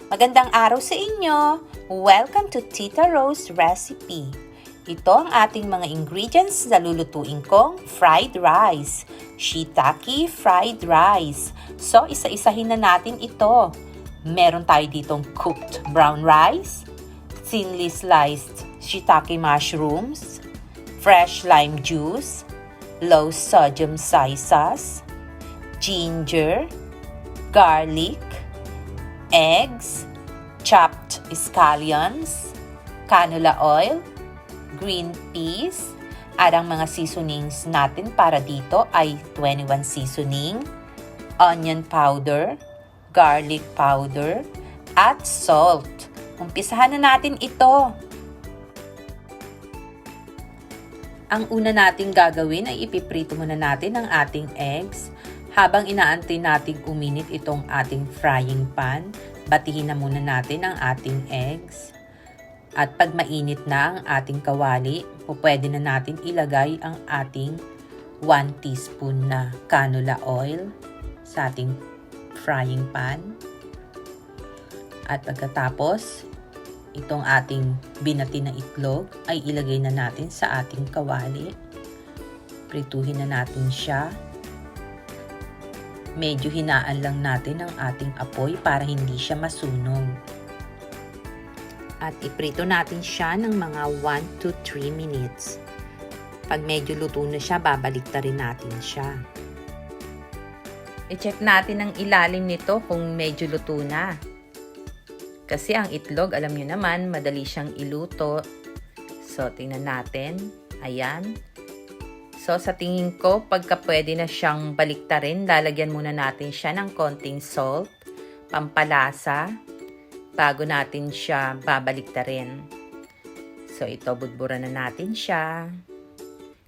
Magandang araw sa inyo! Welcome to Tita Rose Recipe. Ito ang ating mga ingredients na lulutuin kong fried rice. Shiitake fried rice. So, isa-isahin na natin ito. Meron tayo ditong cooked brown rice, thinly sliced shiitake mushrooms, fresh lime juice, low sodium soy sauce, ginger, garlic, eggs, chopped scallions, canola oil, green peas, at ang mga seasonings natin para dito ay 21 seasoning, onion powder, garlic powder, at salt. Umpisahan na natin ito. Ang una nating gagawin ay ipiprito muna natin ang ating eggs. Habang inaantay nating uminit itong ating frying pan, batihin na muna natin ang ating eggs. At pag mainit na ang ating kawali, pwede na natin ilagay ang ating 1 teaspoon na canola oil sa ating frying pan. At pagkatapos, itong ating binati na itlog ay ilagay na natin sa ating kawali. Prituhin na natin siya. Medyo hinaan lang natin ang ating apoy para hindi siya masunog. At iprito natin siya ng mga 1 to 3 minutes. Pag medyo luto na siya, babaliktarin natin siya. I-check natin ang ilalim nito kung medyo luto na. Kasi ang itlog, alam niyo naman, madali siyang iluto. So, tingnan natin. Ayan. So, sa tingin ko, pagka pwede na siyang baliktarin, lalagyan muna natin siya ng konting salt, pampalasa, bago natin siya babaliktarin. So, ito, budburan na natin siya.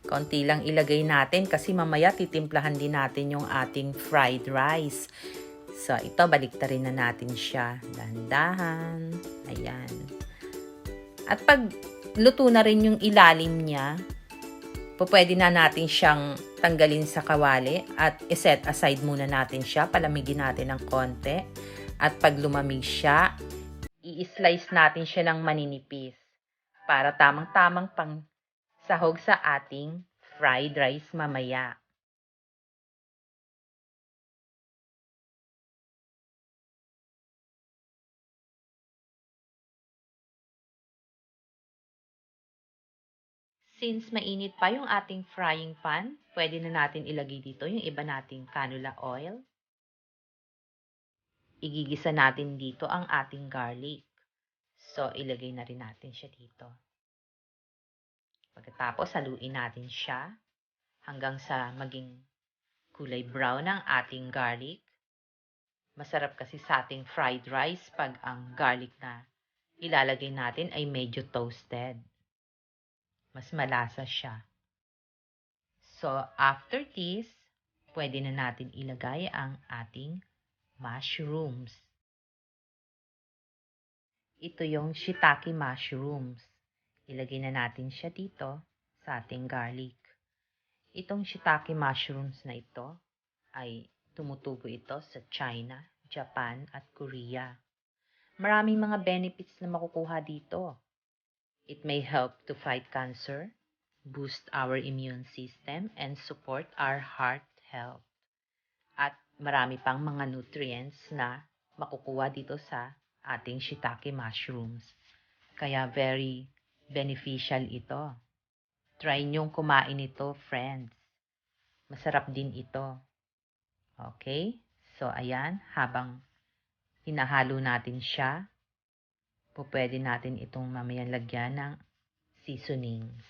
Konti lang ilagay natin kasi mamaya titimplahan din natin yung ating fried rice. So, ito, baliktarin na natin siya. Dahan-dahan. Ayan. At pag luto na rin yung ilalim niya, pwede na natin siyang tanggalin sa kawali at iset aside muna natin siya. Palamigin natin ng konti. At pag lumamig siya, i-slice natin siya ng maninipis para tamang-tamang pang sahog sa ating fried rice mamaya. Since mainit pa yung ating frying pan, pwede na natin ilagay dito yung iba nating canola oil. Igigisa natin dito ang ating garlic. So, ilagay na rin natin siya dito. Pagkatapos, haluin natin siya hanggang sa maging kulay brown ang ating garlic. Masarap kasi sa ating fried rice pag ang garlic na ilalagay natin ay medyo toasted. Mas malasa siya. So, after this, pwede na natin ilagay ang ating mushrooms. Ito yung shiitake mushrooms. Ilagay na natin siya dito sa ating garlic. Itong shiitake mushrooms na ito ay tumutubo ito sa China, Japan at Korea. Maraming mga benefits na makukuha dito. It may help to fight cancer, boost our immune system, and support our heart health. At marami pang mga nutrients na makukuha dito sa ating shiitake mushrooms. Kaya very beneficial ito. Try nyong kumain ito, friends. Masarap din ito. Okay? So, ayan, habang hinahalo natin siya, pwede natin itong mamayang lagyan ng seasonings.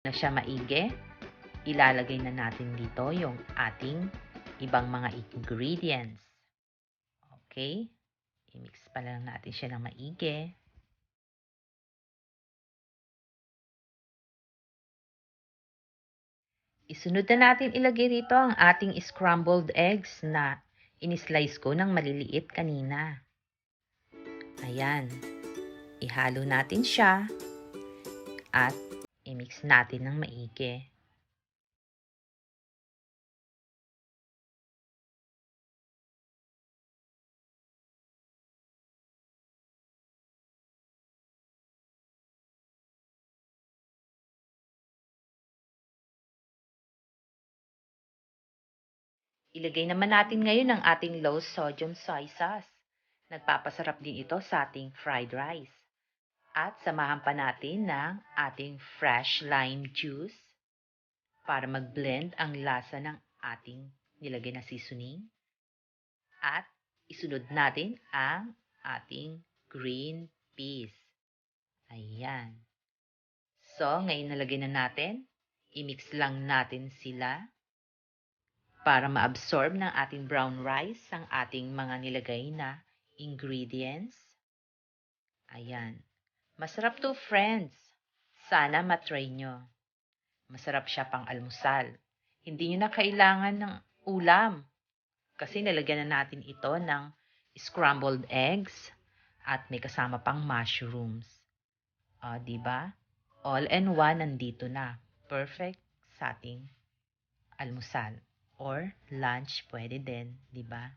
Na siya maigi, ilalagay na natin dito yung ating ibang mga ingredients. Okay? I-mix pa lang natin siya ng maigi. Isunod na natin ilagay rito ang ating scrambled eggs na inislice ko ng maliliit kanina. Ayan. Ihalo natin siya at i-mix natin ng maigi. Ilagay naman natin ngayon ang ating low sodium soy sauce. Nagpapasarap din ito sa ating fried rice. At samahan pa natin ng ating fresh lime juice para mag-blend ang lasa ng ating nilagay na seasoning. At isunod natin ang ating green peas. Ayan. So, ngayon nalagay na natin. I-mix lang natin sila para ma-absorb ng ating brown rice ang ating mga nilagay na ingredients. Ayan. Masarap to, friends. Sana matry nyo. Masarap siya pang almusal. Hindi nyo na kailangan ng ulam kasi nilagyan na natin ito ng scrambled eggs at may kasama pang mushrooms. Diba? All in one nandito na. Perfect sa ating almusal. Or lunch, pwede din, di ba?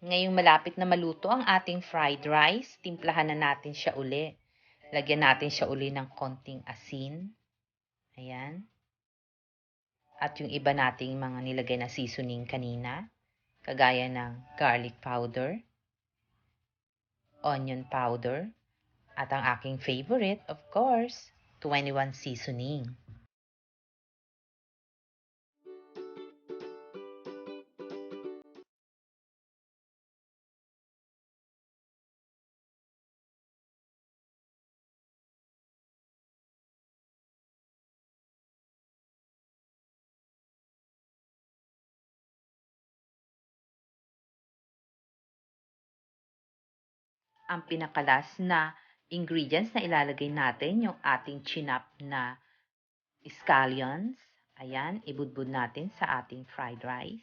Ngayong malapit na maluto ang ating fried rice, timplahan na natin siya uli. Lagyan natin siya uli ng konting asin. Ayan. At yung iba nating mga nilagay na seasoning kanina, kagaya ng garlic powder, onion powder, at ang aking favorite, of course, 21 seasoning. Ang pinakalas na ingredients na ilalagay natin, yung ating chinap na scallions. Ayan, ibudbud natin sa ating fried rice.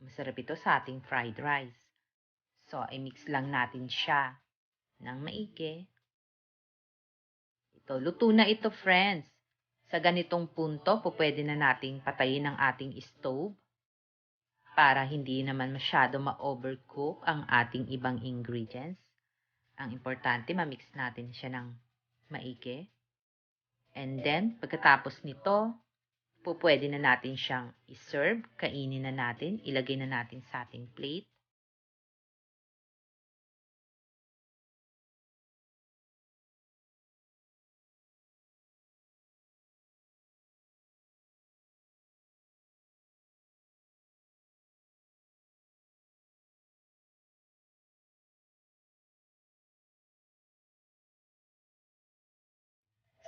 Masarap ito sa ating fried rice. So, i-mix lang natin siya ng maigi. Ito, luto na ito, friends. Sa ganitong punto, pwede na nating patayin ang ating stove para hindi naman masyado ma-overcook ang ating ibang ingredients. Ang importante, ma-mix natin siya ng maigi. And then, pagkatapos nito, pwede na natin siyang i-serve, kainin na natin, ilagay na natin sa ating plate.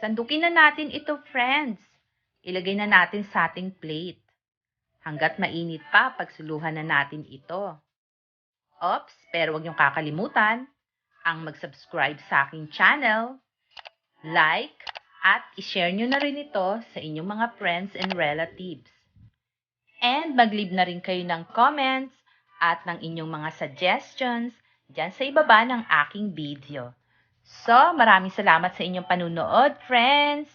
Sandukin na natin ito, friends. Ilagay na natin sa ating plate. Hanggat mainit pa, pagsuluhan na natin ito. Oops, pero huwag niyong kakalimutan ang mag-subscribe sa aking channel, like, at i-share niyo na rin ito sa inyong mga friends and relatives. And mag-leave na rin kayo ng comments at ng inyong mga suggestions dyan sa ibaba ng aking video. So, maraming salamat sa inyong panunood, friends.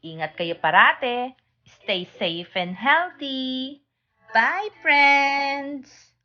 Ingat kayo parate. Stay safe and healthy. Bye, friends!